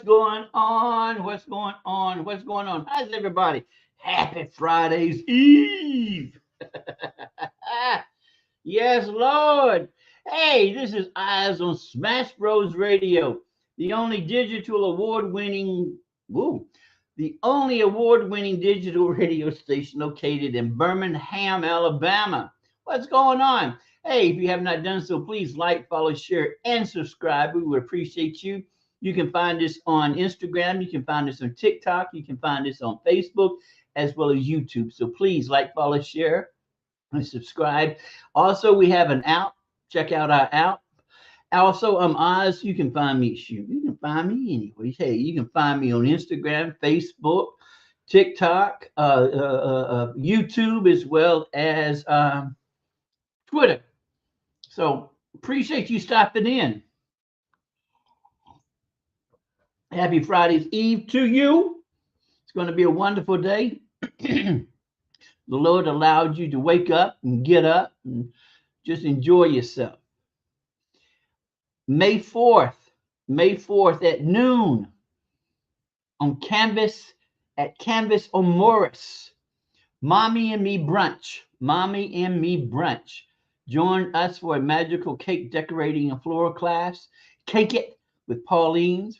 What's going on? What's going on? What's going on? How's everybody? Happy Friday's Eve. Yes, Lord. Hey, this is Eyes on Smash Bros Radio, the only digital award-winning, woo, the only award-winning digital radio station located in Birmingham, Alabama. What's going on? Hey, if you have not done so, please like, follow, share, and subscribe. We would appreciate you. You can find us on Instagram. You can find us on TikTok. You can find us on Facebook as well as YouTube. So please like, follow, share, and subscribe. Also, we have an app. Check out our app. Also, I'm Oz. You can find me. Shoot, you can find me anyway. Hey, you can find me on Instagram, Facebook, TikTok, YouTube, as well as Twitter. So appreciate you stopping in. Happy Friday's Eve to you. It's going to be a wonderful day. The Lord allowed you to wake up and get up and just enjoy yourself. May 4th, May 4th at noon on Canvas, at Canvas on Morris. Mommy and Me Brunch. Mommy and Me Brunch. Join us for a magical cake decorating and floral class. Cake It with Pauline's.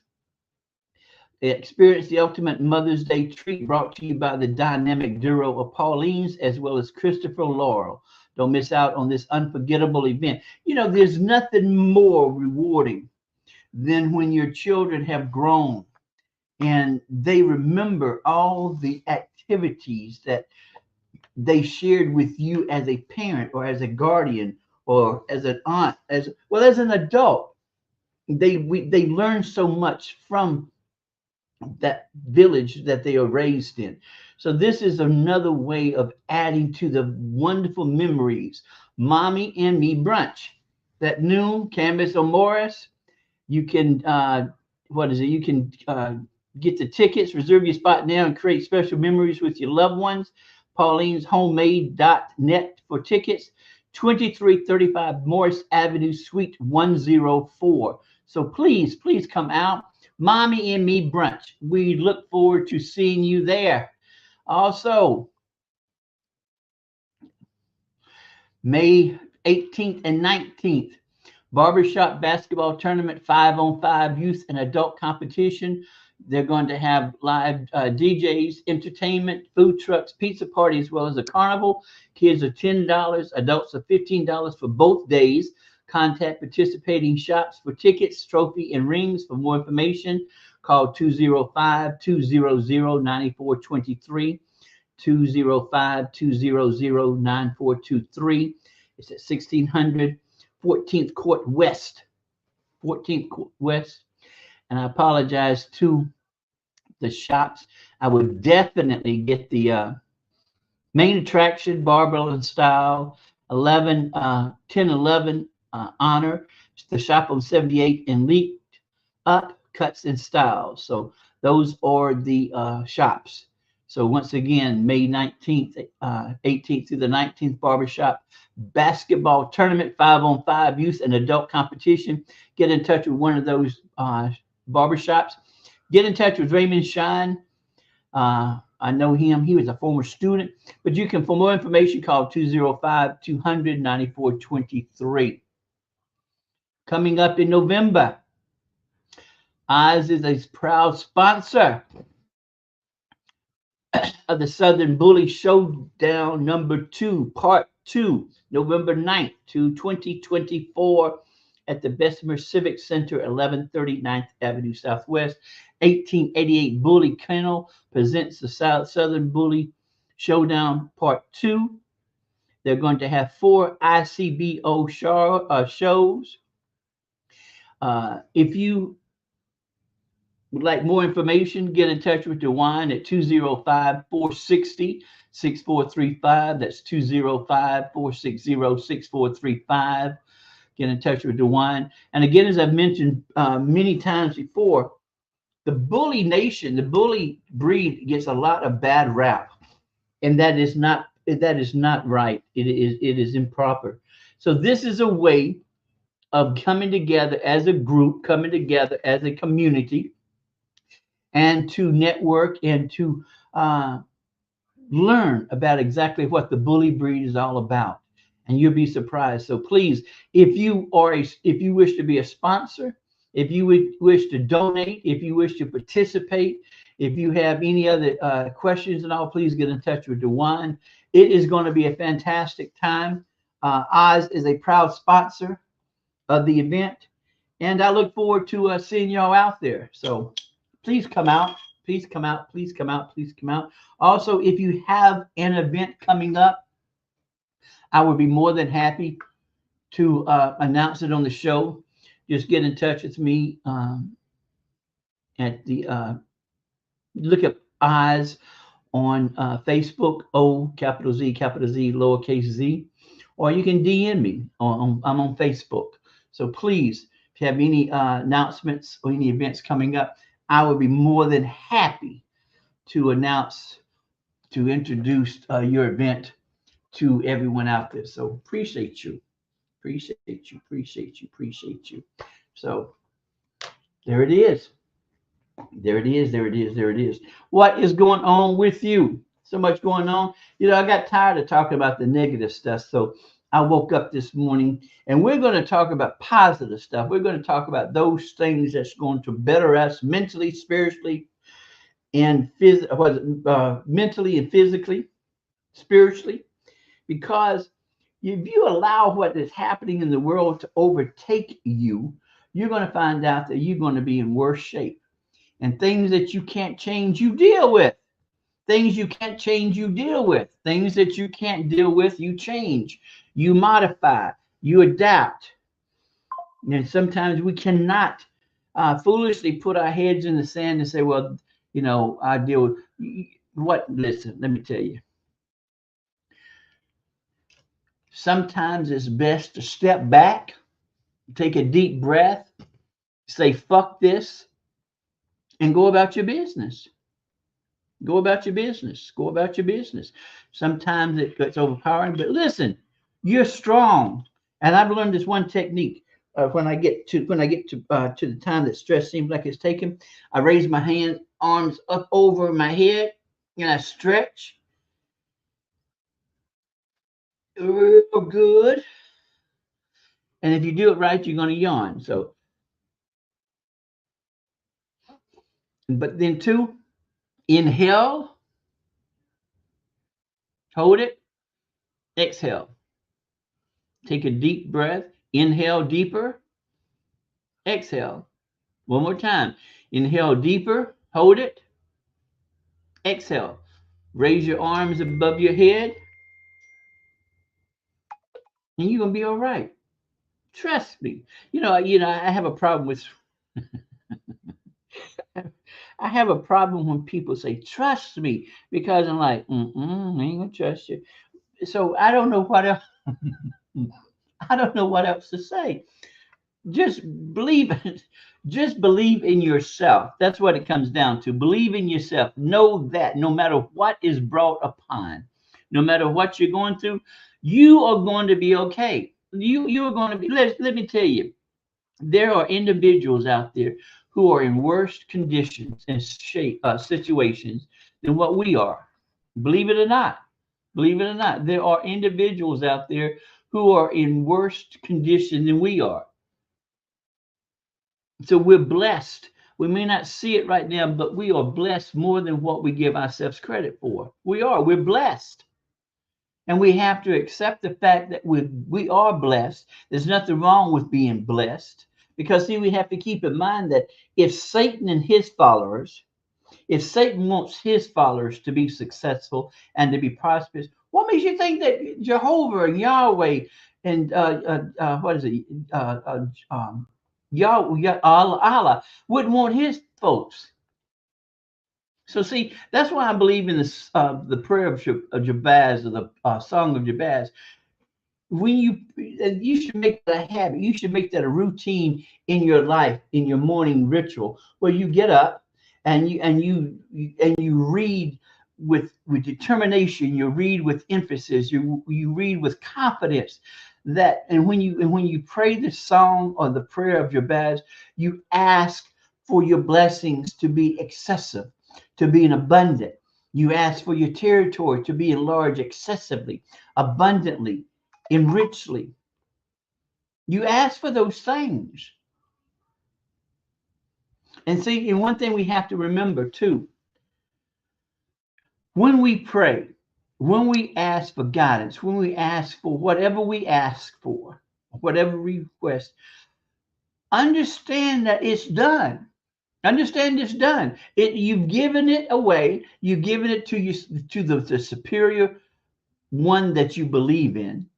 Experience the ultimate Mother's Day treat brought to you by the dynamic duo of Pauline's as well as Christopher Laurel. Don't miss out on this unforgettable event. You know, there's nothing more rewarding than when your children have grown and they remember all the activities that they shared with you as a parent or as a guardian or as an aunt, as well as an adult. They learn so much from that village that they are raised in. So this is another way of adding to the wonderful memories. Mommy and Me Brunch. That noon, Canvas or Morris. You can, You can get the tickets, reserve your spot now, and create special memories with your loved ones. Pauline'sHomemade.net for tickets. 2335 Morris Avenue, Suite 104. So please come out. Mommy and Me Brunch. We look forward to seeing you there. Also, May 18th and 19th, Barbershop Basketball Tournament 5-on-5 Youth and Adult Competition. They're going to have live DJs, entertainment, food trucks, pizza party, as well as a carnival. Kids are $10, adults are $15 for both days. Contact participating shops for tickets, trophy, and rings. For more information, call 205-200-9423, 205-200-9423. It's at 1600 14th Court West. 14th Court West. And I apologize to the shops. I would definitely get the main attraction, Barbell and Style, 1011 Honor, the shop on 78 and Leaked Up Cuts and Styles. So those are the shops. So once again, May 19th, 18th through the 19th, Barbershop Basketball Tournament 5-on-5 Youth and Adult Competition. Get in touch with one of those barbershops. Get in touch with Raymond Shine. I know him. He was a former student. But you can, for more information, call 205-200-9423. Coming up in November, OZZz is a proud sponsor of the Southern Bully Showdown #2, Part 2, November 9th to 2024 at the Bessemer Civic Center, 1130 9th Avenue Southwest. 1888 Bully Kennel presents the Southern Bully Showdown Part 2. They're going to have 4 ICBO shows. If you would like more information, get in touch with DeWine at 205-460-6435. That's 205-460-6435. Get in touch with DeWine. And again, as I've mentioned many times before, the bully nation, the bully breed gets a lot of bad rap, and that is not right. It is improper. So this is a way of coming together as a group, coming together as a community, and to network and to learn about exactly what the bully breed is all about. And you'll be surprised. So please, if you wish to be a sponsor, if you would wish to donate, if you wish to participate, if you have any other questions and all, please get in touch with DeWine. It is going to be a fantastic time. Oz is a proud sponsor of the event, and I look forward to seeing y'all out there. So please come out. Please come out. Please come out. Please come out. Also, if you have an event coming up, I would be more than happy to announce it on the show. Just get in touch with me at the look up OZZz on Facebook, O capital Z, lowercase z, or you can DM me. I'm on Facebook. So please, if you have any announcements or any events coming up, I would be more than happy to announce, to introduce your event to everyone out there. So appreciate you. Appreciate you. Appreciate you. Appreciate you. So there it is. There it is. There it is. There it is. What is going on with you? So much going on. You know, I got tired of talking about the negative stuff. So I woke up this morning and we're going to talk about positive stuff. We're going to talk about those things that's going to better us mentally, spiritually, and mentally and physically, spiritually. Because if you allow what is happening in the world to overtake you, you're going to find out that you're going to be in worse shape. And things that you can't change, you deal with. Things you can't change, you deal with. Things that you can't deal with, you change. You modify. You adapt. And sometimes we cannot foolishly put our heads in the sand and say, well, you know, I deal with what? Listen, let me tell you. Sometimes it's best to step back, take a deep breath, say, fuck this, and go about your business. Go about your business. Go about your business. Sometimes it gets overpowering, but listen, you're strong. And I've learned this one technique. When I get to the time that stress seems like it's taken, I raise my hands, arms up over my head, and I stretch real good. And if you do it right, you're going to yawn. So, but then two, inhale, hold it, exhale. Take a deep breath, inhale deeper, exhale. One more time. Inhale deeper, hold it, exhale. Raise your arms above your head, and you're going to be all right. Trust me. I have a problem with I have a problem when people say trust me, because I'm like, I ain't gonna trust you. So I don't know what else I don't know what else to say. Just believe it. Just believe in yourself. That's what it comes down to. Believe in yourself. Know that no matter what is brought upon, no matter what you're going through, you are going to be okay. You are going to be. Let me tell you, there are individuals out there who are in worse conditions and situations than what we are. Believe it or not. Believe it or not, there are individuals out there who are in worse condition than we are. So we're blessed. We may not see it right now, but we are blessed more than what we give ourselves credit for. We are. We're blessed. And we have to accept the fact that we are blessed. There's nothing wrong with being blessed. Because, see, we have to keep in mind that if Satan and his followers, if Satan wants his followers to be successful and to be prosperous, what makes you think that Jehovah and Yahweh and what is it? Yahweh, Allah wouldn't want his folks. So see, that's why I believe in this, the prayer of Jabez, or the song of Jabez. When you should make that a habit, you should make that a routine in your life, in your morning ritual, where you get up and you read with determination, you read with emphasis, you read with confidence. And when you pray the song or the prayer of Jabez, you ask for your blessings to be excessive, to be in abundant. You ask for your territory to be enlarged excessively, abundantly, and richly. You ask for those things. And see, and one thing we have to remember too, when we pray, when we ask for guidance, when we ask for whatever we ask for, whatever request, understand that it's done. Understand it's done. You've given it away. You've given it to you, to the superior one that you believe in,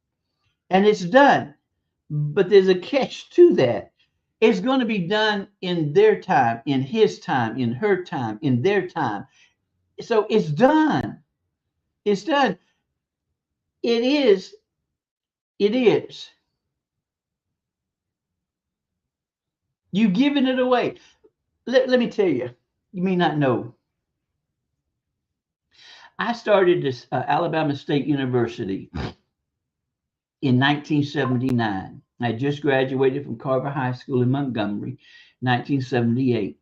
and it's done. But there's a catch to that. It's going to be done in their time, in his time, in her time, in their time. So it's done. It's done. It is. It is. You've given it away. Let me tell you, you may not know. I started this Alabama State University in 1979. I just graduated from Carver High School in Montgomery, 1978.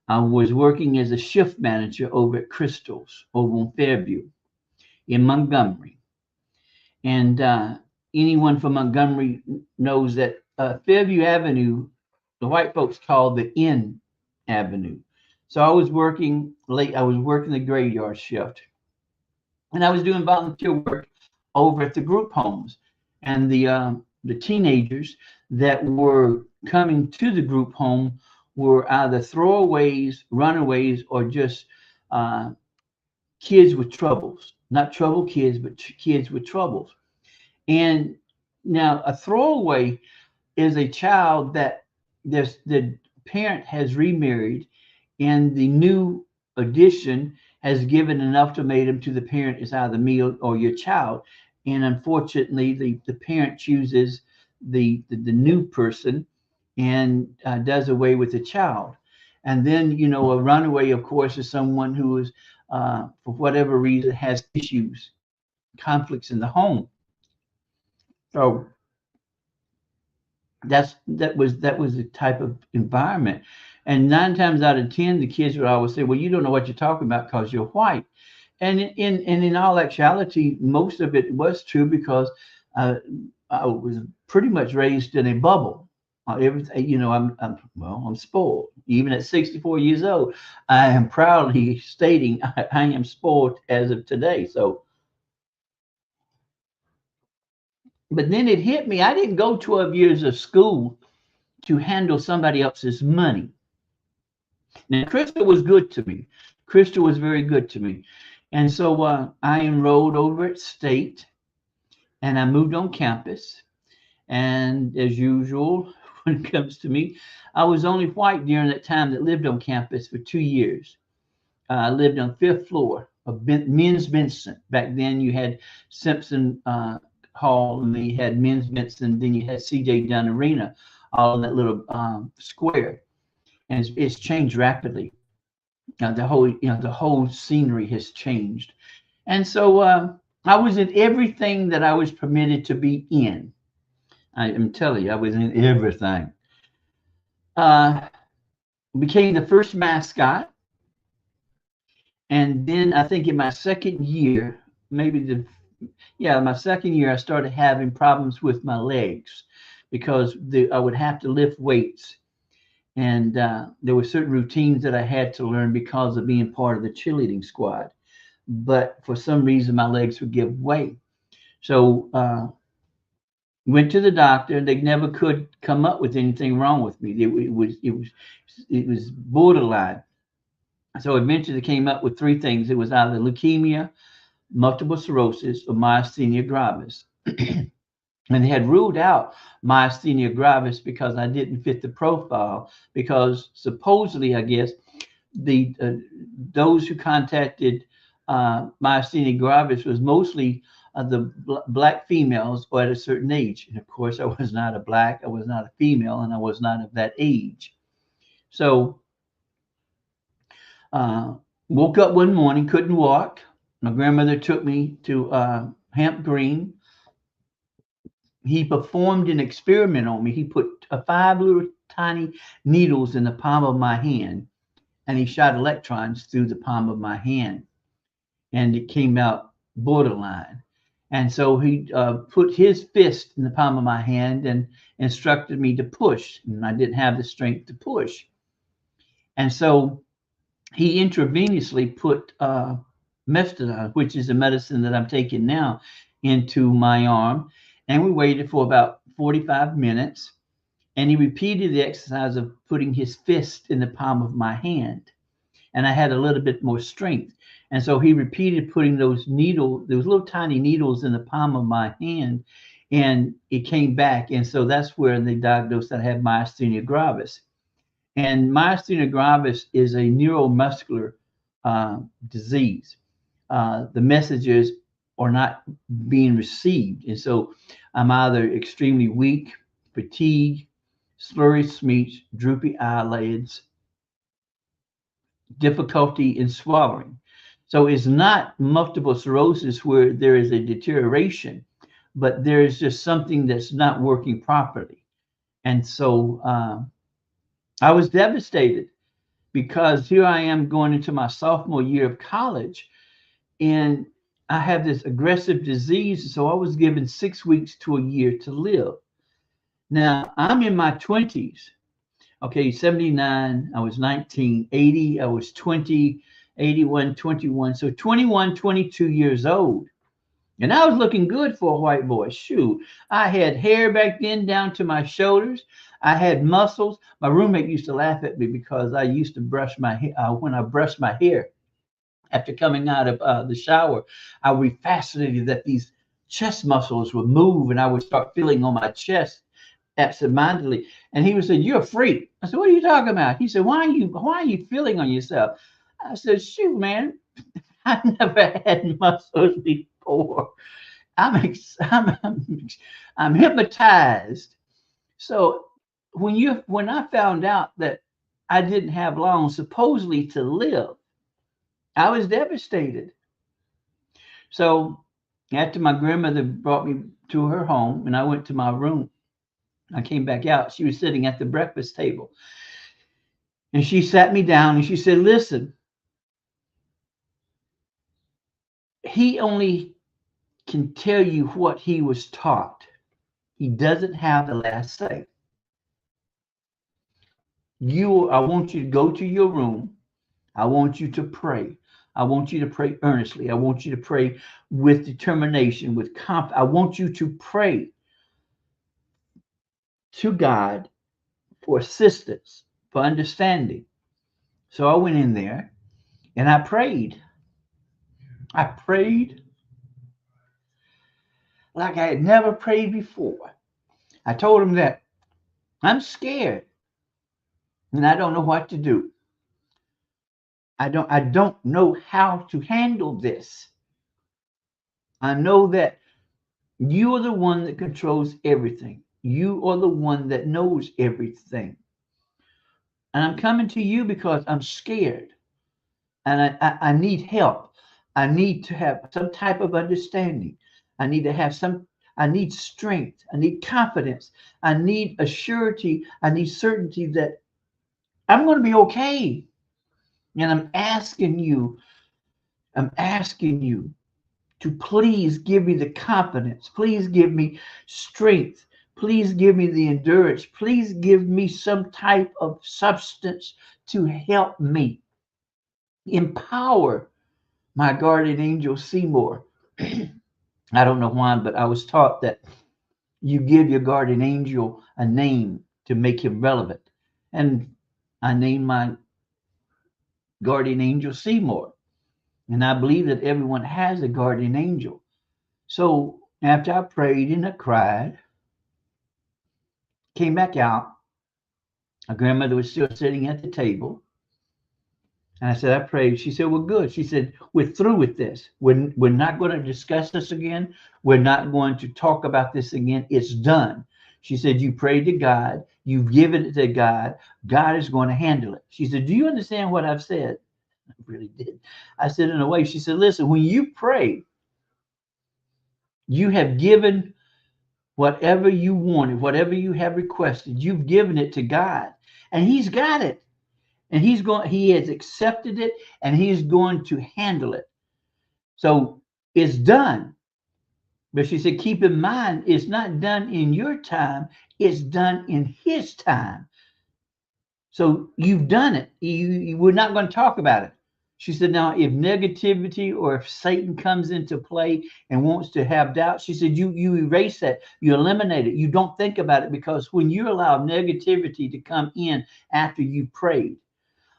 I was working as a shift manager over at Crystal's over on Fairview in Montgomery. And anyone from Montgomery knows that Fairview Avenue, the white folks call the N Avenue. So I was working late. I was working the graveyard shift, and I was doing volunteer work over at the group homes. And the teenagers that were coming to the group home were either throwaways, runaways, or just kids with troubles. Not troubled kids, but kids with troubles. And now a throwaway is a child that the parent has remarried, and the new addition has given enough to mate him to the parent is either me or your child. And unfortunately, the parent chooses the new person and does away with the child. And then, you know, a runaway, of course, is someone who is, for whatever reason, has issues, conflicts in the home. So that was the type of environment. And 9 times out of 10, the kids would always say, "Well, you don't know what you're talking about because you're white." And in all actuality, most of it was true because I was pretty much raised in a bubble. Everything, you know, I'm spoiled. Even at 64 years old, I am proudly stating I am spoiled as of today. So, but then it hit me. I didn't go 12 years of school to handle somebody else's money. Now, Crystal was good to me. Crystal was very good to me. And so I enrolled over at State, and I moved on campus. And as usual, when it comes to me, I was only white during that time that lived on campus for 2 years. I lived on 5th floor of Men's Benson. Back then, you had Simpson Hall, and then you had Men's Benson, then you had C.J. Dunn Arena, all in that little square. And it's changed rapidly. The whole scenery has changed. And so I was in everything that I was permitted to be in. I am telling you, I was in everything. Became the first mascot. And then I think in my second year, my second year, I started having problems with my legs because I would have to lift weights. And there were certain routines that I had to learn because of being part of the cheerleading squad. But for some reason, my legs would give way. So went to the doctor, and they never could come up with anything wrong with me. It was borderline. So eventually, they came up with 3 things. It was either leukemia, multiple sclerosis, or myasthenia gravis. And they had ruled out myasthenia gravis because I didn't fit the profile. Because supposedly, I guess, those who contacted myasthenia gravis was mostly the black females or at a certain age. And of course, I was not a black, I was not a female, and I was not of that age. So woke up one morning, couldn't walk. My grandmother took me to Hamp Green. He performed an experiment on me. He put 5 little tiny needles in the palm of my hand, and he shot electrons through the palm of my hand, and it came out borderline. And so he put his fist in the palm of my hand and instructed me to push, and I didn't have the strength to push. And so he intravenously put methadone, which is the medicine that I'm taking now, into my arm. And we waited for about 45 minutes. And he repeated the exercise of putting his fist in the palm of my hand. And I had a little bit more strength. And so he repeated putting those little tiny needles in the palm of my hand, and it came back. And so that's where they diagnosed that I had myasthenia gravis. And myasthenia gravis is a neuromuscular disease. The messages are not being received. And so I'm either extremely weak, fatigued, slurry speech, droopy eyelids, difficulty in swallowing. So it's not multiple sclerosis where there is a deterioration, but there is just something that's not working properly. And so I was devastated, because here I am going into my sophomore year of college, and I have this aggressive disease. So I was given 6 weeks to a year to live. Now I'm in my 20s. Okay, 79, I was 19, 80, I was 20, 81, 21. So 21, 22 years old. And I was looking good for a white boy. Shoot, I had hair back then down to my shoulders. I had muscles. My roommate used to laugh at me because I used to brush my hair. When I brushed my hair after coming out of the shower, I would be fascinated that these chest muscles would move, and I would start feeling on my chest absentmindedly. And he would say, "You're a freak." I said, "What are you talking about?" He said, why are you feeling on yourself?" I said, "Shoot, man, I never had muscles before. I'm hypnotized." So when I found out that I didn't have long supposedly to live, I was devastated. So after my grandmother brought me to her home and I went to my room, I came back out. She was sitting at the breakfast table, and she sat me down and she said, "Listen, he only can tell you what he was taught. He doesn't have the last say. I want you to go to your room. I want you to pray. I want you to pray earnestly. I want you to pray with determination, with confidence. I want you to pray to God for assistance, for understanding." So I went in there and I prayed. I prayed like I had never prayed before. I told him that I'm scared and I don't know what to do. I don't know how to handle this. I know that you are the one that controls everything. You are the one that knows everything. And I'm coming to you because I'm scared and I need help. I need to have some type of understanding. I need to have I need strength. I need confidence. I need a surety. I need certainty that I'm going to be okay. And I'm asking you to please give me the confidence. Please give me strength. Please give me the endurance. Please give me some type of substance to help me. Empower my guardian angel Seymour. I don't know why, but I was taught that you give your guardian angel a name to make him relevant. And I named my guardian angel Seymour. And I believe that everyone has a guardian angel. So after I prayed and I cried, came back out, my grandmother was still sitting at the table. And I said, "I prayed." She said, "Well, good." She said, "We're through with this. We're not going to discuss this again. We're not going to talk about this again. It's done." She said, "You prayed to God. You've given it to God. God is going to handle it." She said, "Do you understand what I've said?" I really did. I said, "In a way." She said, "Listen, when you pray, you have given Whatever you wanted, whatever you have requested, you've given it to God, and He's got it. And He has accepted it, and He's going to handle it. So it's done. But she said, keep in mind, it's not done in your time, it's done in His time. So you've done it. We're not going to talk about it. She said, now, if negativity or if Satan comes into play and wants to have doubt, she said, you erase that, you eliminate it. You don't think about it, because when you allow negativity to come in after you prayed,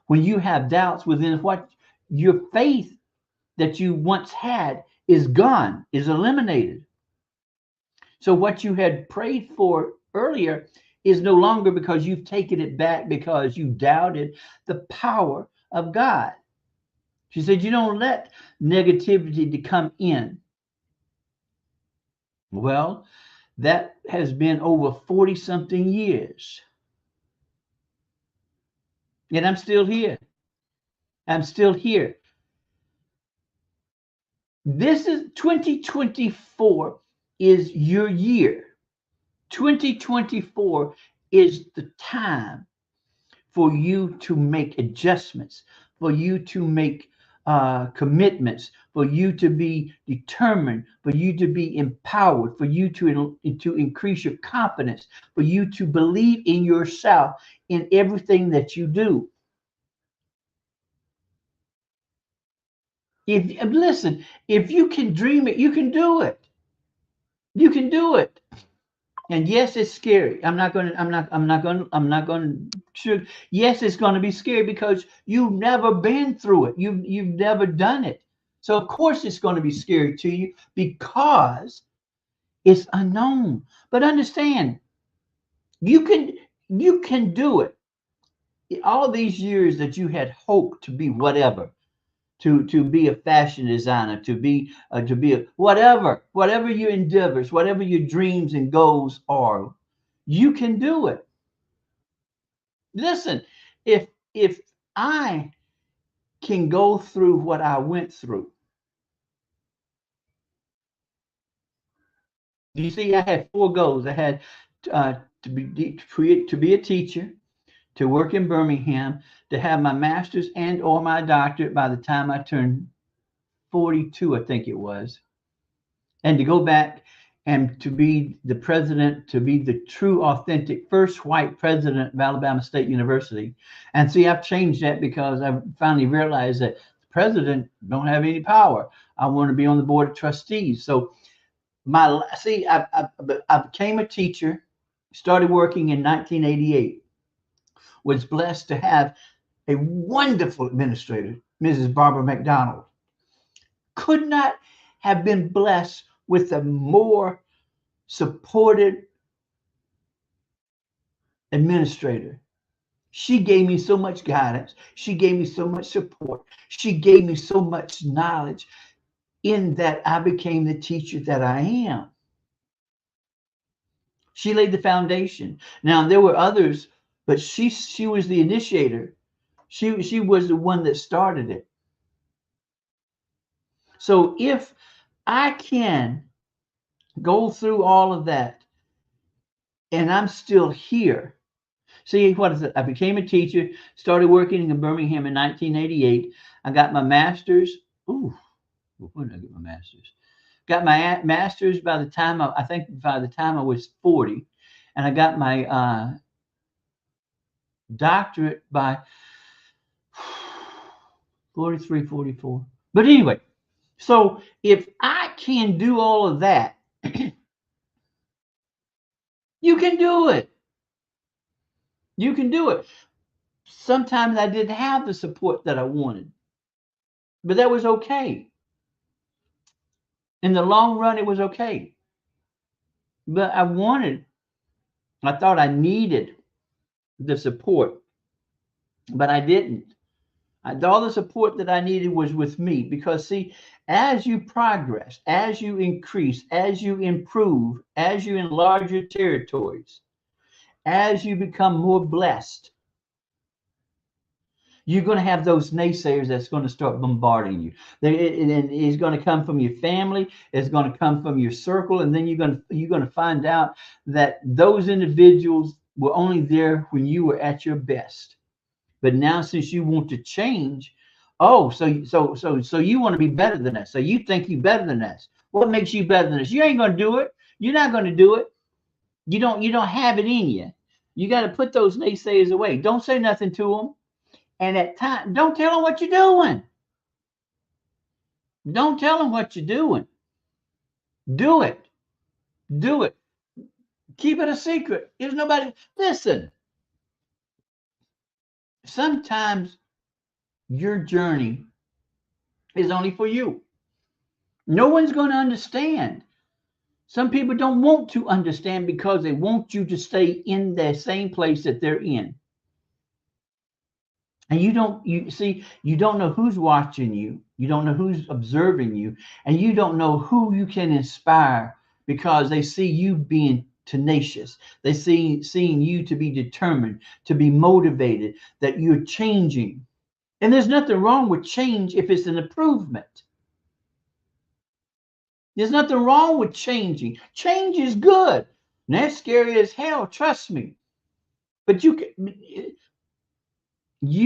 when you have doubts within what your faith that you once had is gone, is eliminated. So what you had prayed for earlier is no longer, because you've taken it back because you doubted the power of God. She said, you don't let negativity to come in. Well, that has been over 40 something years. And I'm still here. I'm still here. This is 2024 is your year. 2024 is the time for you to make adjustments, for you to make commitments, for you to be determined, for you to be empowered, for you to increase your confidence, for you to believe in yourself in everything that you do. Listen, if you can dream it, you can do it. You can do it. And yes, it's scary. I'm not going to, yes, it's going to be scary because you've never been through it. You've never done it. So of course it's going to be scary to you because it's unknown. But understand, you can do it. All these years that you had hoped to be whatever, to be a fashion designer, to be a whatever your endeavors, whatever your dreams and goals are, you can do it. Listen, if I can go through what I went through, you see, I had 4 goals. I had to be a teacher, to work in Birmingham, to have my master's and or my doctorate by the time I turned 42, I think it was, and to go back and to be the president, to be the true, authentic first white president of Alabama State University. And see, I've changed that because I finally realized that the president don't have any power. I want to be on the board of trustees. So I became a teacher, started working in 1988, was blessed to have a wonderful administrator, Mrs. Barbara McDonald. Could not have been blessed with a more supported administrator. She gave me so much guidance. She gave me so much support. She gave me so much knowledge in that I became the teacher that I am. She laid the foundation. Now there were others, but she was the initiator. She was the one that started it. So if I can go through all of that and I'm still here. See, what is it? I became a teacher, started working in Birmingham in 1988. I got my master's. Ooh, when did I get my master's? Got my master's by the time I think by the time I was 40. And I got my doctorate by 43, 44. But anyway, so if I can do all of that, you can do it. You can do it. Sometimes I didn't have the support that I wanted, but that was okay. In the long run, it was okay. But I thought I needed the support, but I didn't. All the support that I needed was with me, because see, as you progress, as you increase, as you improve, as you enlarge your territories, as you become more blessed, You're going to have those naysayers that's going to start bombarding you. And it's going to come from your family. It's going to come from your circle, and then you're going to find out that those individuals were only there when you were at your best. But now, since you want to change, oh, so you want to be better than us. So you think you're better than us. What makes you better than us? You ain't going to do it. You're not going to do it. You don't have it in you. You got to put those naysayers away. Don't say nothing to them. And at time, don't tell them what you're doing. Don't tell them what you're doing. Do it. Do it. Keep it a secret. There's nobody. Listen, sometimes your journey is only for you. No one's going to understand. Some people don't want to understand because they want you to stay in the same place that they're in. And you don't know who's watching you. You don't know who's observing you. And you don't know who you can inspire because they see you being tenacious. They seeing you to be determined, to be motivated, that you're changing. And there's nothing wrong with change if it's an improvement. There's nothing wrong with changing. Change is good. And that's scary as hell, trust me. But you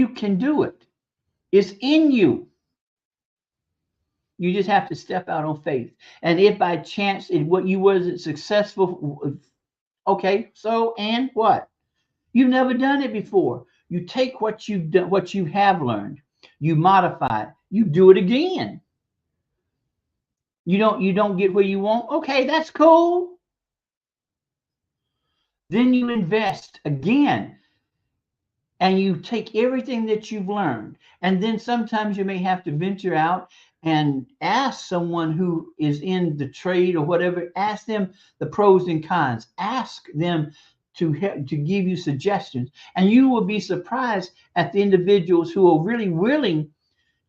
can do it. It's in you. You just have to step out on faith. And if by chance what you wasn't successful, okay, so and what? You've never done it before. You take what you've done, what you have learned, you modify it, you do it again. You don't get where you want. Okay, that's cool. Then you invest again. And you take everything that you've learned. And then sometimes you may have to venture out and ask someone who is in the trade or whatever, ask them the pros and cons, ask them to help, to give you suggestions. And you will be surprised at the individuals who are really willing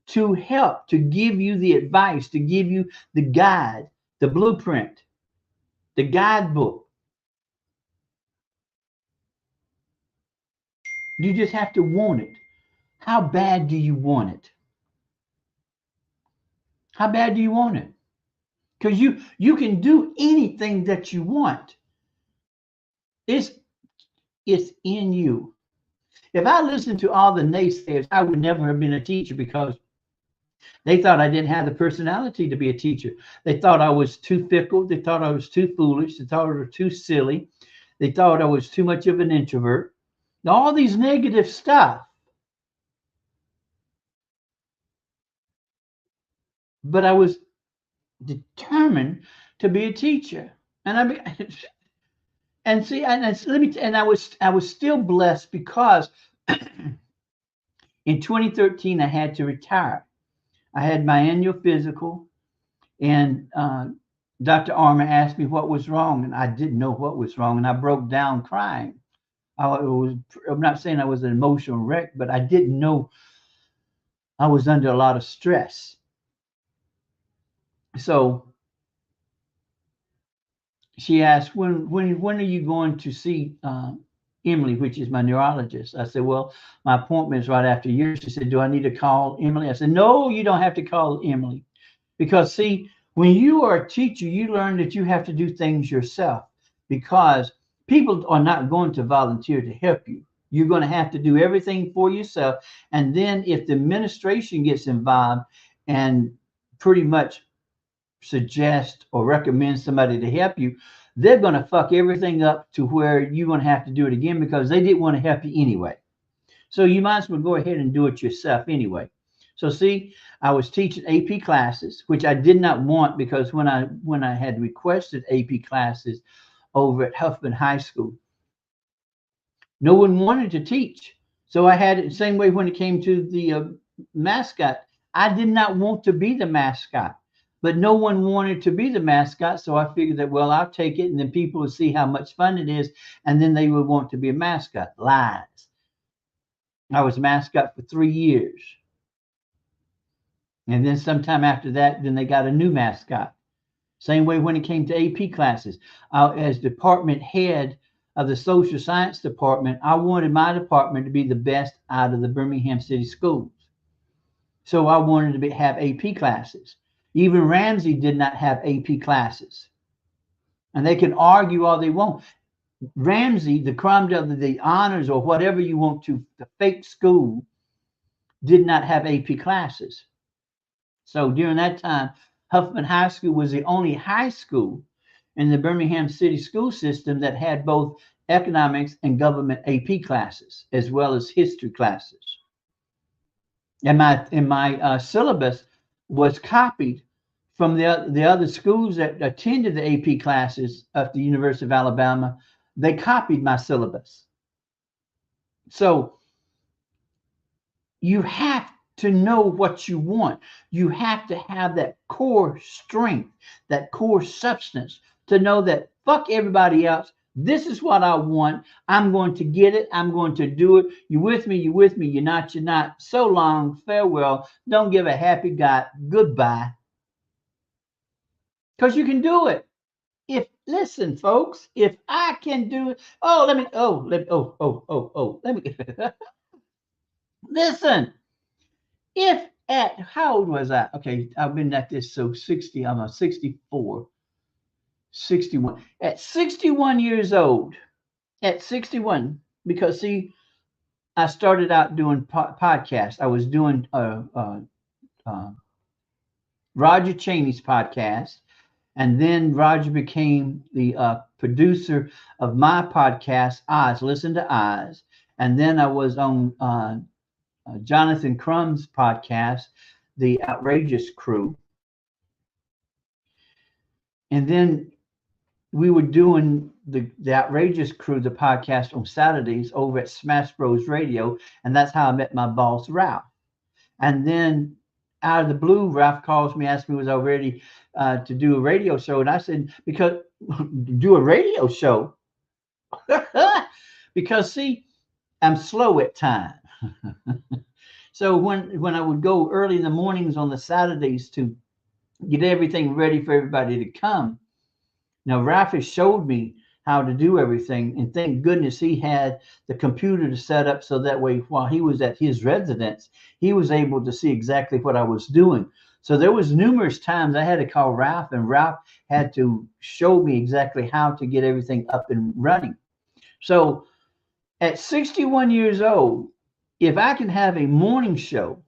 to help, to give you the advice, to give you the guide, the blueprint, the guidebook. You just have to want it. How bad do you want it? How bad do you want it? Because you can do anything that you want. It's in you. If I listened to all the naysayers, I would never have been a teacher because they thought I didn't have the personality to be a teacher. They thought I was too fickle. They thought I was too foolish. They thought I was too silly. They thought I was too much of an introvert. All these negative stuff. But I was determined to be a teacher. And and see, and I was still blessed because in 2013 I had to retire. I had my annual physical, and Dr. Armour asked me what was wrong, and I didn't know what was wrong, and I broke down crying. I'm not saying I was an emotional wreck, but I didn't know I was under a lot of stress. So she asked, when are you going to see Emily, which is my neurologist? I said, well, my appointment is right after yours. She said, do I need to call Emily? I said, no, you don't have to call Emily. Because see, when you are a teacher, you learn that you have to do things yourself because people are not going to volunteer to help you. You're going to have to do everything for yourself. And then if the administration gets involved and pretty much suggest or recommend somebody to help you, they're going to fuck everything up to where you're going to have to do it again because they didn't want to help you anyway. So you might as well go ahead and do it yourself anyway. So see, I was teaching AP classes, which I did not want because when I had requested AP classes over at Huffman High School, no one wanted to teach. So I had it the same way when it came to the mascot. I did not want to be the mascot, but no one wanted to be the mascot. So I figured that, well, I'll take it, and then people will see how much fun it is, and then they would want to be a mascot. Lies. I was mascot for 3 years. And then sometime after that, then they got a new mascot. Same way when it came to AP classes. As department head of the social science department, I wanted my department to be the best out of the Birmingham City schools. So I wanted to have AP classes. Even Ramsey did not have AP classes. And they can argue all they want. Ramsey, the crime of the honors or whatever you want to, the fake school, did not have AP classes. So during that time, Huffman High School was the only high school in the Birmingham City school system that had both economics and government AP classes, as well as history classes. And my syllabus was copied from the other schools that attended the AP classes at the University of Alabama. They copied my syllabus. So you have to know what you want. You have to have that core strength, that core substance to know that fuck everybody else. This is what I want. I'm going to get it. I'm going to do it. You with me? You with me? You're not? You're not. So long. Farewell. Don't give a happy God goodbye. Because you can do it. Listen, folks, if I can do it. Let me listen. If at how old was I? Okay, I've been at this so 60, I'm a 64, 61. At 61 years old, at 61, because see, I started out doing podcasts. I was doing Roger Cheney's podcast, and then Roger became the producer of my podcast, OZZz, Listen to OZZz, and then I was on Jonathan Crumb's podcast, The Outrageous Crew. And then we were doing the Outrageous Crew, the podcast on Saturdays over at Smash Bros Radio. And that's how I met my boss, Ralph. And then out of the blue, Ralph calls me, asked me, was I ready to do a radio show? And I said, because do a radio show? Because see, I'm slow at time. So when I would go early in the mornings on the Saturdays to get everything ready for everybody to come, now Ralph has showed me how to do everything, and thank goodness he had the computer to set up so that way while he was at his residence, he was able to see exactly what I was doing. So there was numerous times I had to call Ralph, and Ralph had to show me exactly how to get everything up and running. So at 61 years old, if I can have a morning show,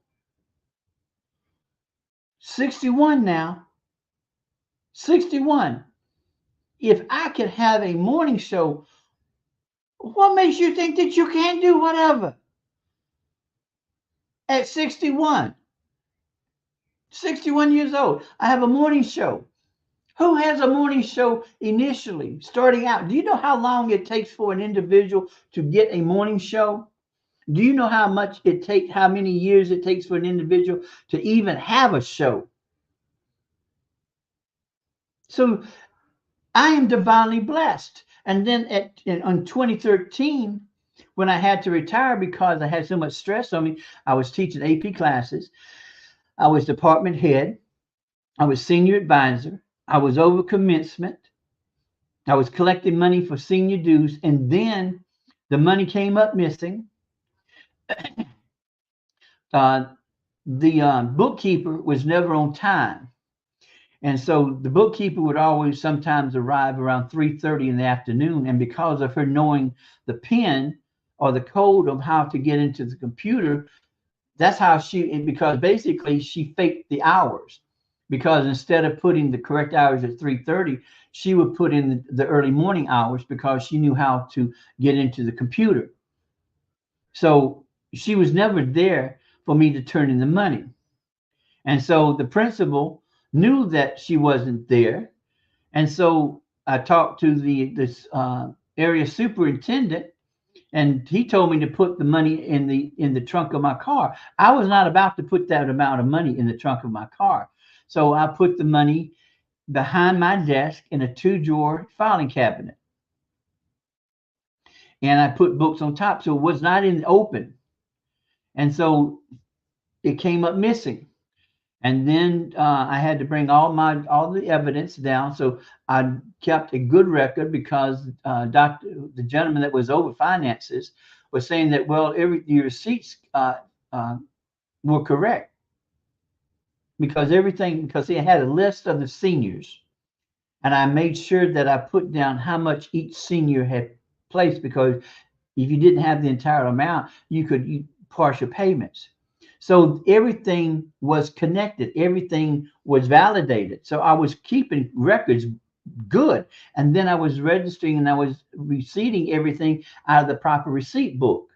61 now, 61, if I could have a morning show, what makes you think that you can't do whatever? At 61 years old, I have a morning show. Who has a morning show initially, starting out? Do you know how long it takes for an individual to get a morning show? Do you know how much it takes, how many years it takes for an individual to even have a show? So I am divinely blessed. And then on 2013, when I had to retire because I had so much stress on me, I was teaching AP classes. I was department head. I was senior advisor. I was over commencement. I was collecting money for senior dues. And then the money came up missing. The bookkeeper was never on time. And so the bookkeeper would always sometimes arrive around 3:30 in the afternoon. And because of her knowing the PIN or the code of how to get into the computer, that's how because basically she faked the hours. Because instead of putting the correct hours at 3:30, she would put in the early morning hours because she knew how to get into the computer. So she was never there for me to turn in the money. And so the principal knew that she wasn't there. And so I talked to this area superintendent, and he told me to put the money in the trunk of my car. I was not about to put that amount of money in the trunk of my car. So I put the money behind my desk in a 2-drawer filing cabinet. And I put books on top, so it was not in the open. And so it came up missing. And then I had to bring all the evidence down. So I kept a good record because the gentleman that was over finances was saying that, well, your receipts were correct because he had a list of the seniors, and I made sure that I put down how much each senior had placed, because if you didn't have the entire amount, you could partial payments. So everything was connected, everything was validated. So I was keeping records good, and then I was registering and I was receiving everything out of the proper receipt book.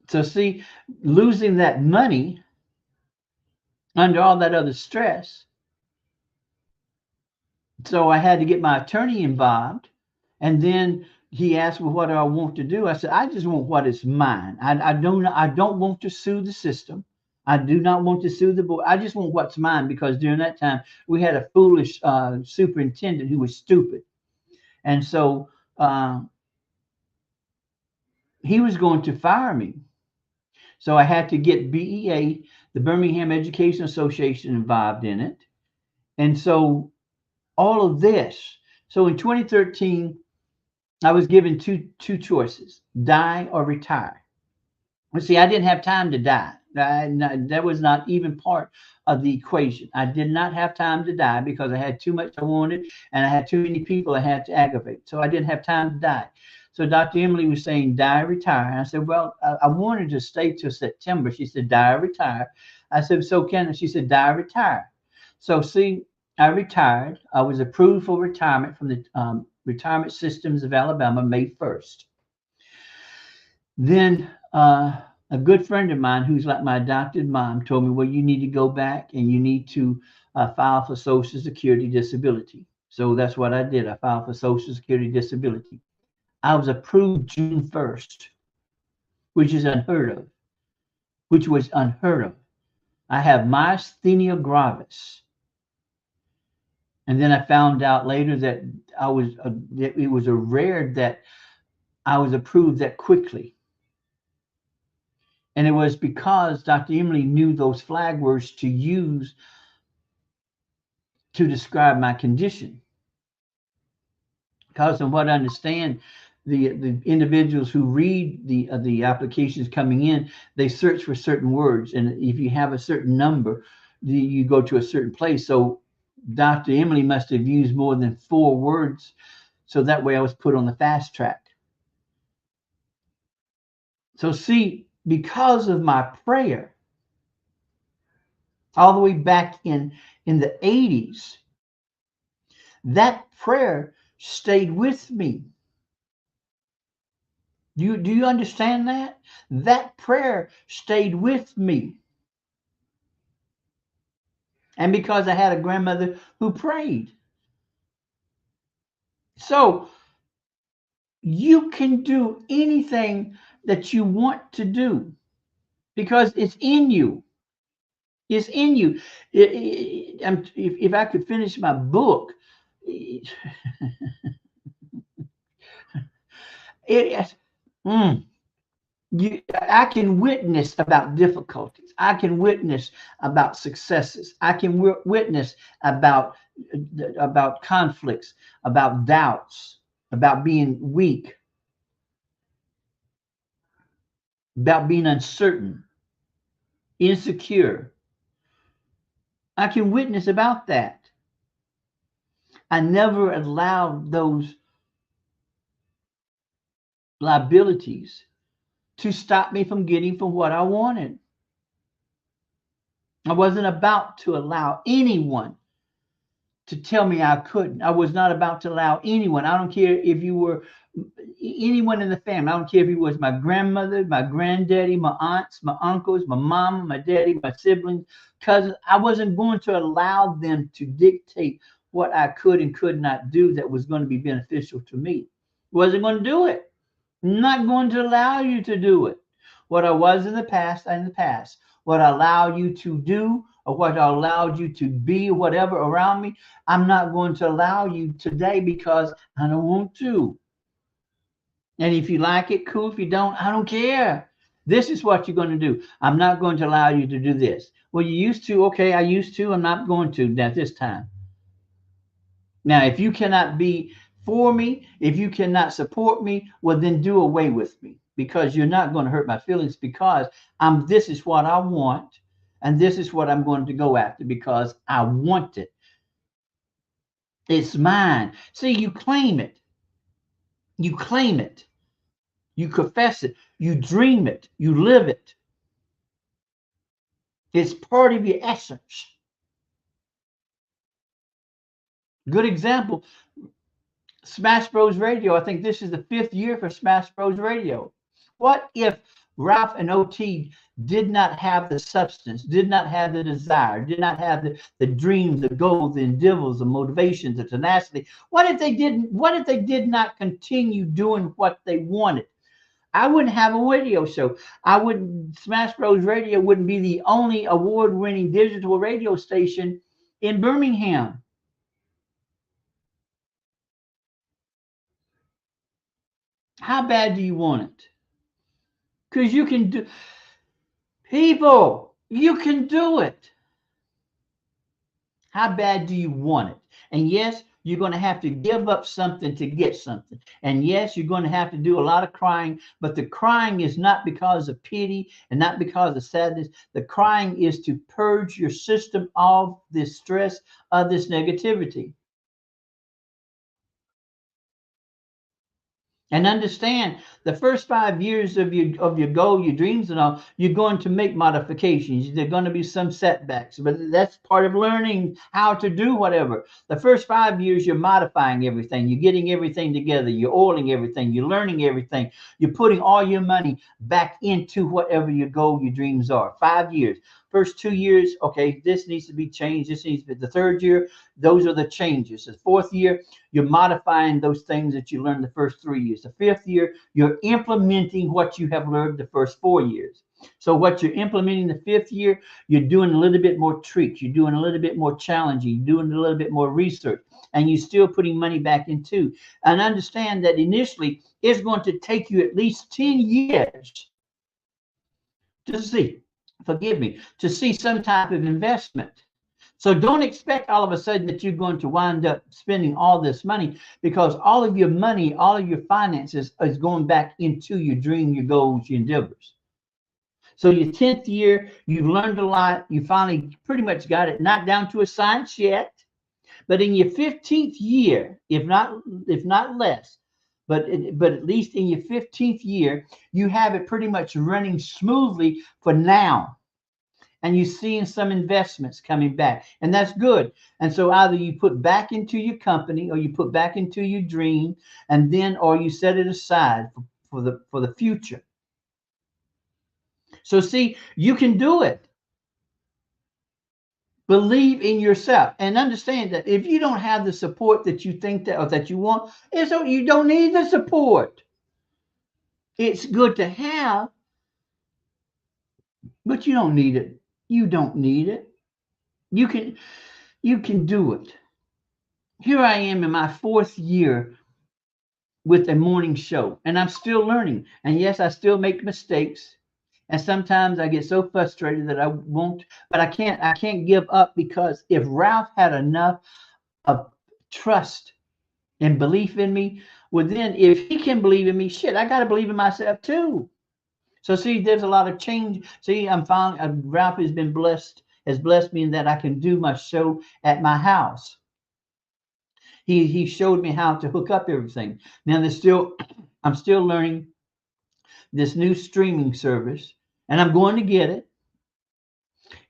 So see, losing that money under all that other stress, so I had to get my attorney involved. And then he asked, well, what do I want to do? I said, I just want what is mine. I don't want to sue the system. I do not want to sue the board. I just want what's mine, because during that time we had a foolish superintendent who was stupid. And so he was going to fire me. So I had to get BEA, the Birmingham Education Association, involved in it. And so all of this. So in 2013, I was given two choices: die or retire. Well, see, I didn't have time to die. That was not even part of the equation. I did not have time to die because I had too much I wanted, and I had too many people I had to aggravate. So I didn't have time to die. So Dr. Emily was saying, die or retire. And I said, well, I wanted to stay till September. She said, die or retire. I said, so can I? She said, die or retire. So see, I retired. I was approved for retirement from the Retirement Systems of Alabama, May 1st. Then a good friend of mine, who's like my adopted mom, told me, well, you need to go back and you need to file for Social Security disability. So that's what I did. I filed for Social Security disability. I was approved June 1st, which was unheard of. I have myasthenia gravis. And then I found out later that it was a rare that I was approved that quickly. And it was because Dr. Emily knew those flag words to use to describe my condition. Because from what I understand, the individuals who read the applications coming in, they search for certain words. And if you have a certain number, you go to a certain place. So Dr. Emily must have used more than 4 words. So that way I was put on the fast track. So see, because of my prayer, all the way back in the 80s, that prayer stayed with me. Do you understand that? That prayer stayed with me. And because I had a grandmother who prayed. So you can do anything that you want to do because it's in you. It's in you. If I could finish my book, it, I can witness about difficulties. I can witness about successes. I can witness about conflicts, about doubts, about being weak, about being uncertain, insecure. I can witness about that. I never allowed those liabilities to stop me from getting from what I wanted. I wasn't about to allow anyone to tell me I couldn't. I was not about to allow anyone. I don't care if you were anyone in the family. I don't care if it was my grandmother, my granddaddy, my aunts, my uncles, my mom, my daddy, my siblings, cousins. I wasn't going to allow them to dictate what I could and could not do that was going to be beneficial to me. Wasn't going to do it. Not going to allow you to do it. What I was in the past, what I allow you to do, or what I allowed you to be, whatever around me, I'm not going to allow you today because I don't want to. And if you like it, cool. If you don't, I don't care. This is what you're going to do. I'm not going to allow you to do this. Well, you used to. Okay, I used to. I'm not going to at this time. Now, if you cannot be for me, if you cannot support me, well, then do away with me, because you're not going to hurt my feelings, because this is what I want, and this is what I'm going to go after because I want it. It's mine. See, you claim it. You claim it. You confess it. You dream it. You live it. It's part of your essence. Good example, Smash Bros. Radio. I think this is the 5th year for Smash Bros. Radio. What if Ralph and OT did not have the substance, did not have the desire, did not have the dreams, the goals, the endeavors, the motivations, the tenacity? What if they didn't? What if they did not continue doing what they wanted? I wouldn't have a radio show. Smash Bros. Radio wouldn't be the only award-winning digital radio station in Birmingham. How bad do you want it? Because you can do, people, you can do it. How bad do you want it? And yes, you're going to have to give up something to get something. And yes, you're going to have to do a lot of crying, but the crying is not because of pity and not because of sadness. The crying is to purge your system of this stress, of this negativity. And understand, the first 5 years of your goal, your dreams and all, you're going to make modifications. There are going to be some setbacks, but that's part of learning how to do whatever. The first 5 years, you're modifying everything. You're getting everything together. You're oiling everything. You're learning everything. You're putting all your money back into whatever your goal, your dreams are. 5 years. First 2 years, okay, this needs to be changed. This needs to be. The third year, those are the changes. The fourth year, you're modifying those things that you learned the first 3 years. The fifth year, you're implementing what you have learned the first 4 years. So what you're implementing the fifth year, you're doing a little bit more tweaks. You're doing a little bit more challenging. You're doing a little bit more research. And you're still putting money back into. And understand that initially, it's going to take you at least 10 years to see, forgive me, to see some type of investment. So don't expect all of a sudden that you're going to wind up spending all this money, because all of your money, all of your finances is going back into your dream, your goals, your endeavors. So your 10th year, you've learned a lot. You finally pretty much got it, not down to a science yet, but in your 15th year, if not less, but at least in your 15th year, you have it pretty much running smoothly for now. And you're seeing some investments coming back, and that's good. And so either you put back into your company, or you put back into your dream, and then, or you set it aside for the future. So see, you can do it. Believe in yourself, and understand that if you don't have the support that you think that, or that you want, you don't need the support. It's good to have, but you don't need it. You don't need it. You can do it. Here I am in my 4th year with a morning show, and I'm still learning. And yes, I still make mistakes, and sometimes I get so frustrated that I won't, but I can't give up, because if Ralph had enough of trust and belief in me, well, then if he can believe in me, shit, I got to believe in myself too. So see, there's a lot of change. See, I'm finally, Ralph has blessed me in that I can do my show at my house. He showed me how to hook up everything. Now I'm still learning this new streaming service, and I'm going to get it.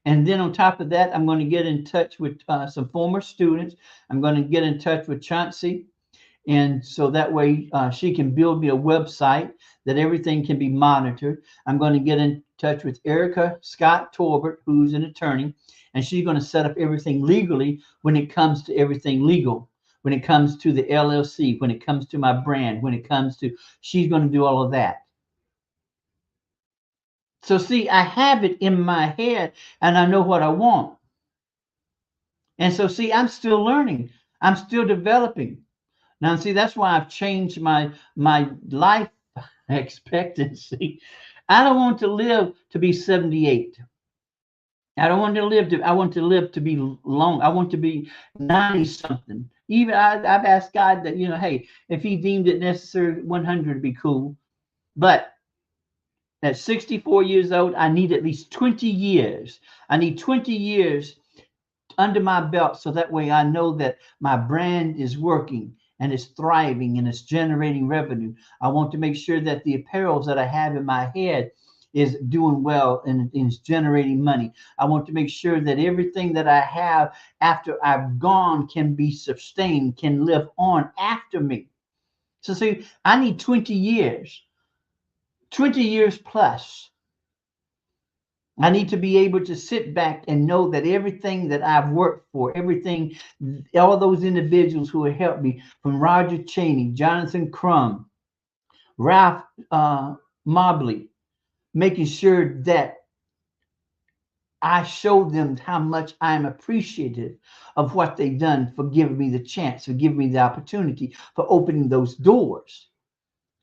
And then on top of that, I'm going to get in touch with some former students. I'm going to get in touch with Chauncey, and so that way she can build me a website that everything can be monitored. I'm going to get in touch with Erica Scott Torbert, who's an attorney, and she's going to set up everything legally when it comes to everything legal. When it comes to the LLC, when it comes to my brand, when it comes to, she's going to do all of that. So see, I have it in my head, and I know what I want. And so see, I'm still learning. I'm still developing. Now see, that's why I've changed my life expectancy. I don't want to live to be 78. I don't want to live to, I want to live to be long. I want to be 90 something. Even I've asked God that, hey, if he deemed it necessary, 100 would be cool. But at 64 years old, I need at least 20 years. I need 20 years under my belt so that way I know that my brand is working and it's thriving and it's generating revenue. I want to make sure that the apparels that I have in my head is doing well and is generating money. I want to make sure that everything that I have after I've gone can be sustained, can live on after me. So see, I need 20 years, 20 years plus. I need to be able to sit back and know that everything that I've worked for, everything, all those individuals who have helped me, from Roger Cheney, Jonathan Crum, Ralph Mobley, making sure that I show them how much I'm appreciative of what they've done for giving me the chance, for giving me the opportunity, for opening those doors.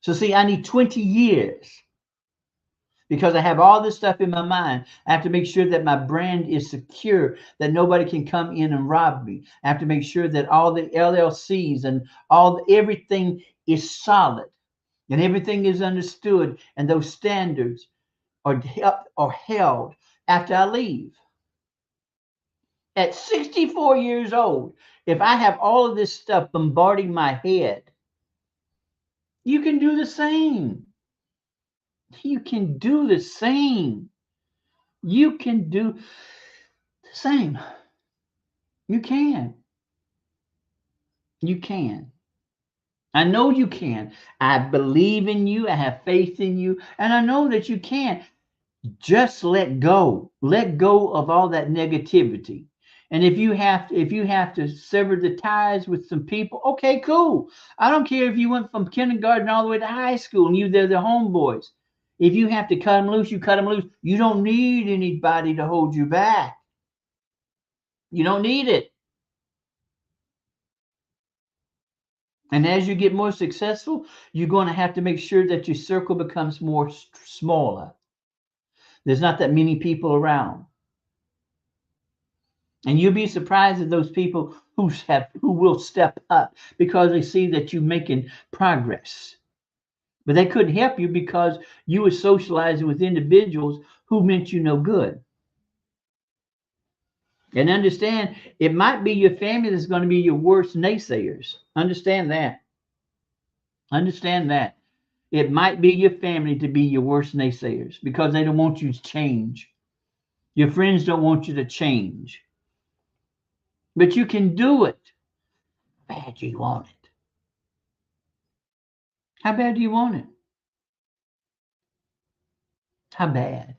So see, I need 20 years. Because I have all this stuff in my mind. I have to make sure that my brand is secure, that nobody can come in and rob me. I have to make sure that all the LLCs and everything is solid and everything is understood, and those standards are held after I leave. At 64 years old, if I have all of this stuff bombarding my head, you can do the same. You can do the same. You can do the same. You can. You can. I know you can. I believe in you. I have faith in you. And I know that you can. Just let go. Let go of all that negativity. And if you have to sever the ties with some people, okay, cool. I don't care if you went from kindergarten all the way to high school and they're the homeboys. If you have to cut them loose, you cut them loose. You don't need anybody to hold you back. You don't need it. And as you get more successful, you're going to have to make sure that your circle becomes more smaller. There's not that many people around. And you'll be surprised at those people who will step up because they see that you're making progress. But they couldn't help you because you were socializing with individuals who meant you no good. And understand, it might be your family that's going to be your worst naysayers. Understand that. Understand that. It might be your family to be your worst naysayers because they don't want you to change. Your friends don't want you to change. But you can do it. How bad do you want it? How bad do you want it? How bad?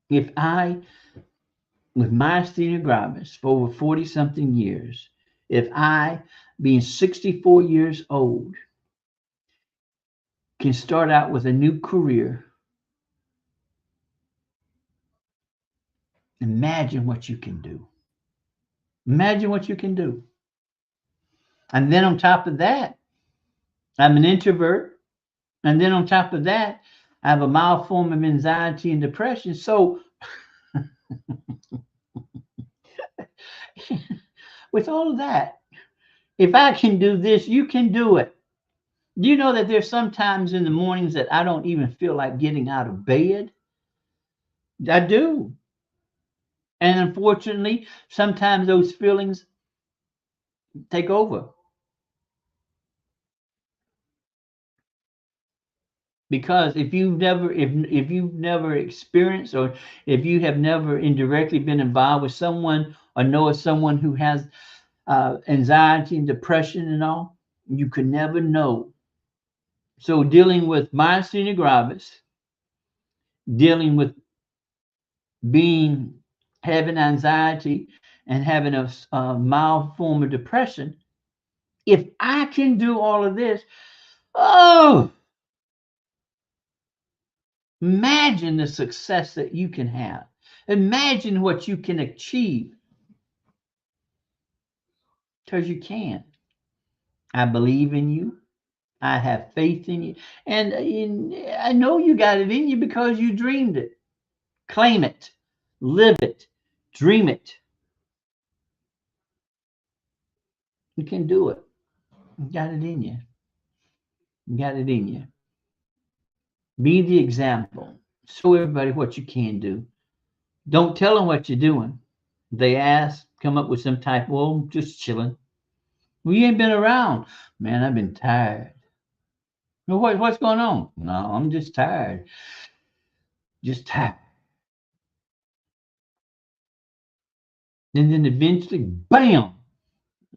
If I, with myasthenia gravis for over 40 something years, if I, being 64 years old, can start out with a new career, imagine what you can do. Imagine what you can do. And then on top of that, I'm an introvert. And then on top of that, I have a mild form of anxiety and depression. So with all of that, if I can do this, you can do it. Do you know that there's sometimes in the mornings that I don't even feel like getting out of bed? I do. And unfortunately, sometimes those feelings take over. Because if you've never experienced, or if you have never indirectly been involved with someone or know of someone who has anxiety and depression and all, you could never know. So dealing with myasthenia gravis, dealing with having anxiety and having a mild form of depression, if I can do all of this, oh, imagine the success that you can have. Imagine what you can achieve. Because you can. I believe in you. I have faith in you. And I know you got it in you because you dreamed it. Claim it, live it, dream it. You can do it. You got it in you. You got it in you. Be the example. Show everybody what you can do. Don't tell them what you're doing. They ask, come up with some type, well, just chilling. Well, you ain't been around. Man, I've been tired. Well, what's going on? No, I'm just tired. Just tired. And then eventually, bam,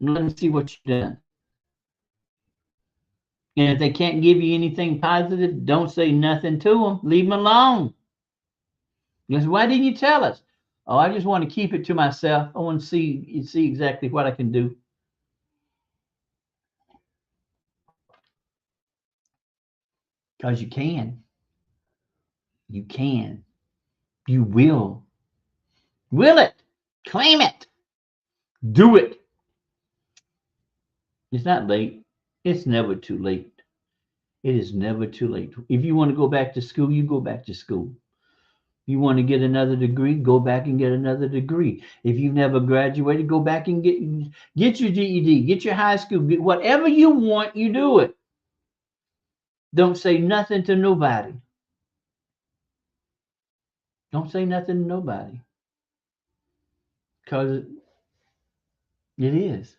let me see what you've done. And if they can't give you anything positive, don't say nothing to them. Leave them alone. Because why didn't you tell us? Oh, I just want to keep it to myself. I want to see exactly what I can do. Because you can. You can. You will. Will it. Claim it. Do it. It's not late. It's never too late. It is never too late. If you want to go back to school, you go back to school. You want to get another degree, go back and get another degree. If you've never graduated, go back and get your GED, get your high school, get whatever you want, you do it. Don't say nothing to nobody. Don't say nothing to nobody. Because it is.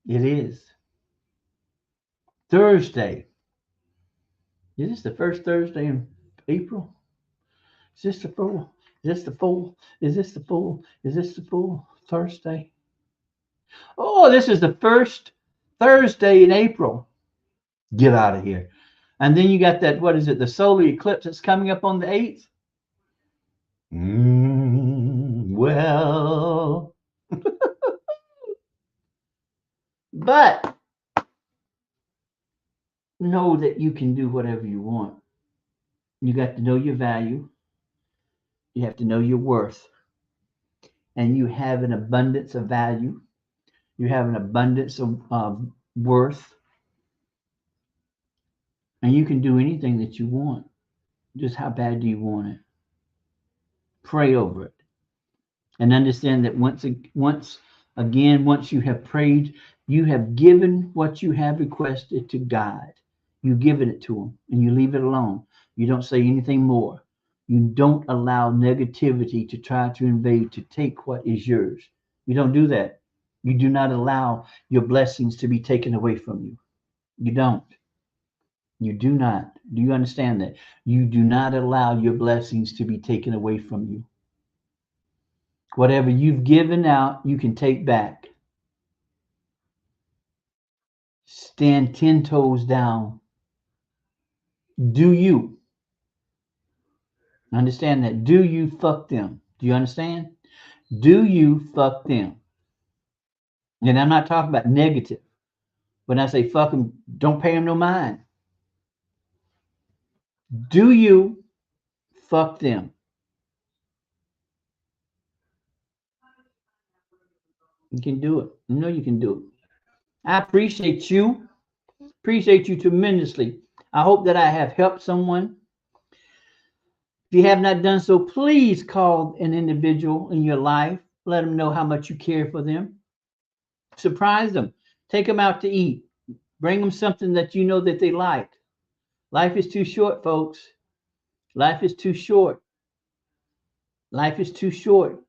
It is. Thursday. Is this the first Thursday in April? Is this the full? Is this the full? Is this the full? Is this the full Thursday? Oh, this is the first Thursday in April. Get out of here. And then you got that, what is it, the solar eclipse that's coming up on the 8th? Well, but know that you can do whatever you want. You got to know your value. You have to know your worth. And you have an abundance of value. You have an abundance of worth. And you can do anything that you want. Just how bad do you want it? Pray over it. And understand that once again, once you have prayed, you have given what you have requested to God. You've given it to him and you leave it alone. You don't say anything more. You don't allow negativity to try to invade, to take what is yours. You don't do that. You do not allow your blessings to be taken away from you. You don't. You do not. Do you understand that? You do not allow your blessings to be taken away from you. Whatever you've given out, you can take back. Stand 10 toes down. Do you understand that? Do you fuck them? Do you understand? Do you fuck them? And I'm not talking about negative. When I say fuck them, don't pay them no mind. Do you fuck them? You can do it. You know you can do it. I appreciate you. Appreciate you tremendously. I hope that I have helped someone. If you have not done so, please call an individual in your life. Let them know how much you care for them. Surprise them. Take them out to eat. Bring them something that you know that they like. Life is too short, folks. Life is too short. Life is too short.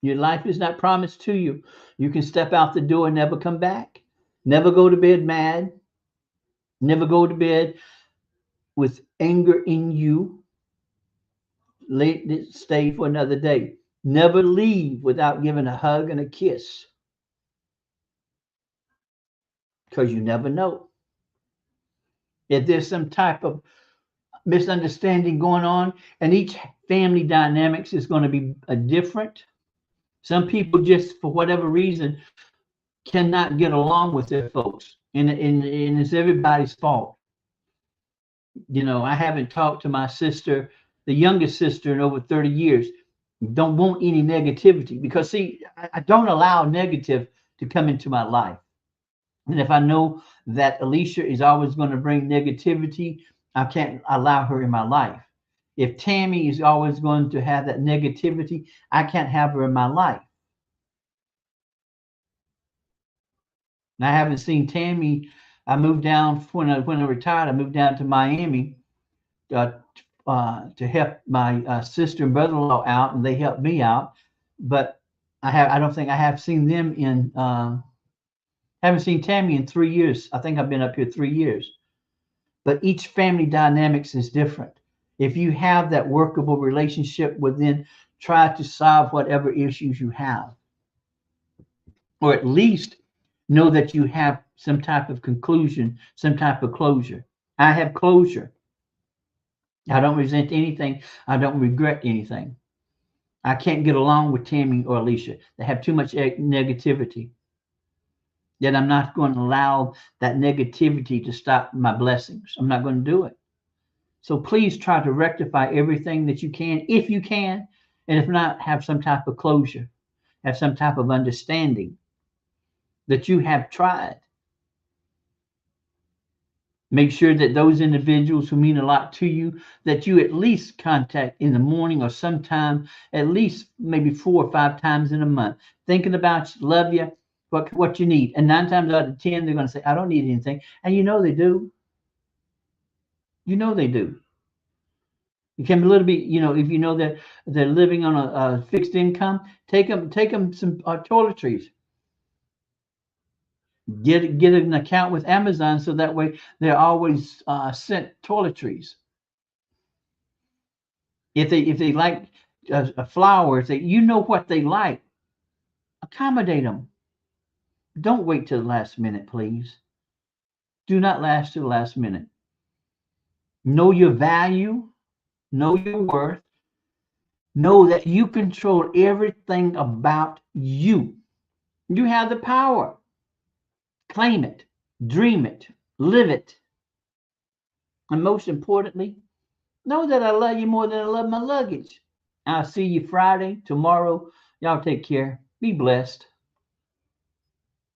Your life is not promised to you. You can step out the door and never come back. Never go to bed mad. Never go to bed with anger in you. Stay for another day. Never leave without giving a hug and a kiss. Because you never know. If there's some type of misunderstanding going on, and each family dynamics is going to be different. Some people just, for whatever reason, cannot get along with their folks, and it's everybody's fault. You know, I haven't talked to my sister, the youngest sister, in over 30 years. Don't want any negativity because, see, I don't allow negative to come into my life. And if I know that Alicia is always going to bring negativity, I can't allow her in my life. If Tammy is always going to have that negativity, I can't have her in my life. And I haven't seen Tammy. I moved down when I retired. I moved down to Miami uh, to help my sister and brother-in-law out, and they helped me out. But I don't think I have seen them in. Haven't seen Tammy in 3 years. I think I've been up here 3 years. But each family dynamics is different. If you have that workable relationship within, try to solve whatever issues you have, or at least know that you have some type of conclusion, some type of closure. I have closure. I don't resent anything. I don't regret anything. I can't get along with Tammy or Alicia. They have too much negativity. Yet I'm not going to allow that negativity to stop my blessings. I'm not going to do it. So please try to rectify everything that you can, if you can. And if not, have some type of closure, have some type of understanding that you have tried. Make sure that those individuals who mean a lot to you, that you at least contact in the morning or sometime, at least maybe 4 or 5 times in a month, thinking about you, love you, what you need. And 9 times out of 10, they're going to say, I don't need anything. And you know they do. You know they do. You can be a little bit, if you know that they're living on a fixed income, take them some toiletries. Get an account with Amazon so that way they're always sent toiletries. If they like flowers, that you know what they like, accommodate them. Don't wait till the last minute, please. Do not last till the last minute. Know your value, know your worth, know that you control everything about you. You have the power. Claim it, dream it, live it. And most importantly, know that I love you more than I love my luggage. I'll see you Friday, tomorrow. Y'all take care. Be blessed.